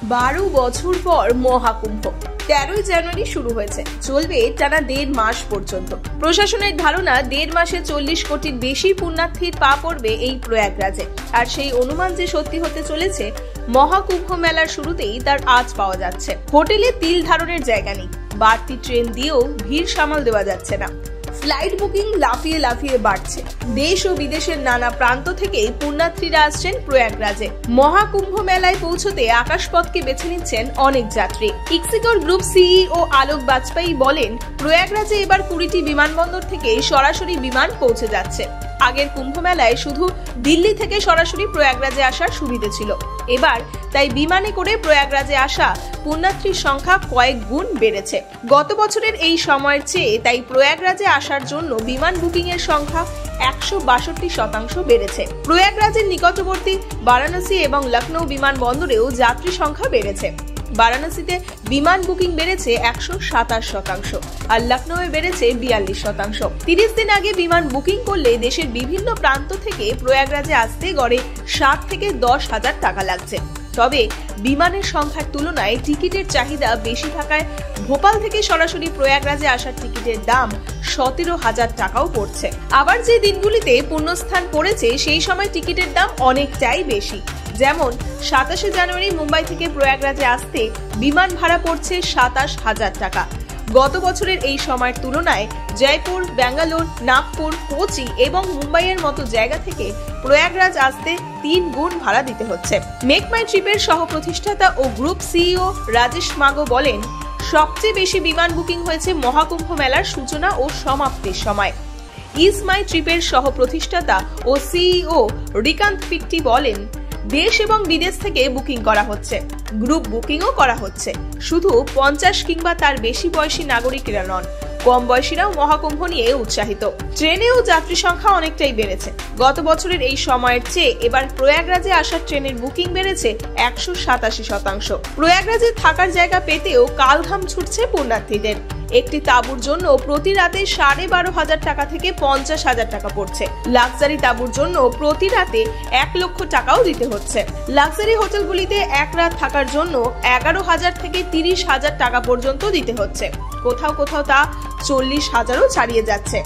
12 বছর পর মহাকুম্ভ 13 জানুয়ারি শুরু হয়েছে, চলবে টানা 1.5 মাস পর্যন্ত। প্রশাসনের ধারণা 1.5 মাসে 40 কোটির বেশি পুণ্যার্থীর পা পড়বে এই প্রয়াগরাজে। আর সেই অনুমান যে সত্যি হতে চলেছে, মহাকুম্ভ মেলার শুরুতেই তার আজ পাওয়া যাচ্ছে। হোটেলে তিল ধারণের জায়গা নেই, বাড়তি ট্রেন দিয়েও ভিড় সামাল দেওয়া যাচ্ছে না। ফ্লাইট বুকিং লাফিয়ে লাফিয়ে বাড়ছে। দেশ ও বিদেশের নানা প্রান্ত থেকে পুণ্যার্থীরা আসছেন প্রয়াগরাজে। মহাকুম্ভ মেলায় পৌঁছতে আকাশপথকে বেছে নিচ্ছেন অনেক যাত্রী। ইক্সিকর গ্রুপ সিইও আলোক বাজপেয়ী বলেন, প্রয়াগরাজে এবার 20টি বিমানবন্দর থেকে সরাসরি বিমান পৌঁছে যাচ্ছে। আগের কুম্ভ মেলায় শুধু দিল্লি থেকে সরাসরি প্রয়াগরাজে আসার সুবিধা ছিল, এবার তাই বিমানে করে প্রয়াগরাজে আসা পুণ্যার্থীর সংখ্যা কয়েক গুণ বেড়েছে। গত বছরের এই সময়ের চেয়ে তাই প্রয়াগরাজে আসার জন্য বিমান বুকিং এর সংখ্যা 162% বেড়েছে। প্রয়াগরাজের নিকটবর্তী বারাণসী এবং লখনৌ বিমানবন্দরেও যাত্রী সংখ্যা বেড়েছে। বারাণসীতে বিমান বুকিং বেড়েছে 127% আর লখনৌয়ে বেড়েছে 42%। 30 দিন আগে বিমান বুকিং করলে দেশের বিভিন্ন প্রান্ত থেকে প্রয়াগরাজে আসতে গড়ে 7 থেকে 10 হাজার টাকা লাগছে। তবে বিমানের সংখ্যার তুলনায় টিকিটের চাহিদা বেশি থাকায় ভোপাল থেকে সরাসরি প্রয়াগরাজে আসার টিকিটের দাম 17,000 টাকাও পড়ছে। আবার যে দিনগুলিতে পুণ্যস্থান পড়েছে সেই সময় টিকিটের দাম অনেকটাই বেশি। যেমন 27শে জানুয়ারি মুম্বাই থেকে প্রয়াগরাজে আসতে বিমান ভাড়া পড়ছে 27,000 টাকা। গত বছরের এই সময়ের তুলনায় জয়পুর, ব্যাঙ্গালোর, নাগপুর, কোচি এবং মুম্বাইয়ের মতো জায়গা থেকে প্রয়াগরাজ আসতে 3 গুণ ভাড়া দিতে হচ্ছে। মেক মাই ট্রিপের সহ প্রতিষ্ঠাতা ও গ্রুপ সিইও রাজেশ মাগো বলেন, সবচেয়ে বেশি বিমান বুকিং হয়েছে মহাকুম্ভ মেলার সূচনা ও সমাপ্তির সময়। ইজ মাই ট্রিপের সহ প্রতিষ্ঠাতা ও সিইও রিকান্ত পিট্টি বলেন, দেশ এবং বিদেশ থেকে বুকিং করা হচ্ছে, গ্রুপ বুকিংও করা হচ্ছে। শুধু 50 কিংবা তার বেশি বয়সী নাগরিকরা নন, কম বয়সীরাও মহাকুম্ভ নিয়ে উৎসাহিত। ট্রেনেও যাত্রী সংখ্যা অনেকটাই বেড়েছে। গত বছরের এই সময়ের চেয়ে এবার প্রয়াগরাজে আসার ট্রেনের বুকিং বেড়েছে 187%। প্রয়াগরাজে থাকার জায়গা পেতেও কালঘাম ছুটছে পুণ্যার্থীদের। একটি তাঁবুর জন্য প্রতি রাতে 12,500 টাকা থেকে 50,000 টাকা পড়ছে। লাক্সারি তাঁবুর জন্য প্রতি রাতে 1 লক্ষ টাকাও দিতে হচ্ছে। লাক্সারি হোটেলগুলিতে এক রাত থাকার জন্য 11,000 থেকে 30,000 টাকা পর্যন্ত দিতে হচ্ছে। কোথাও কোথাও তা 40,000ও ছাড়িয়ে যাচ্ছে।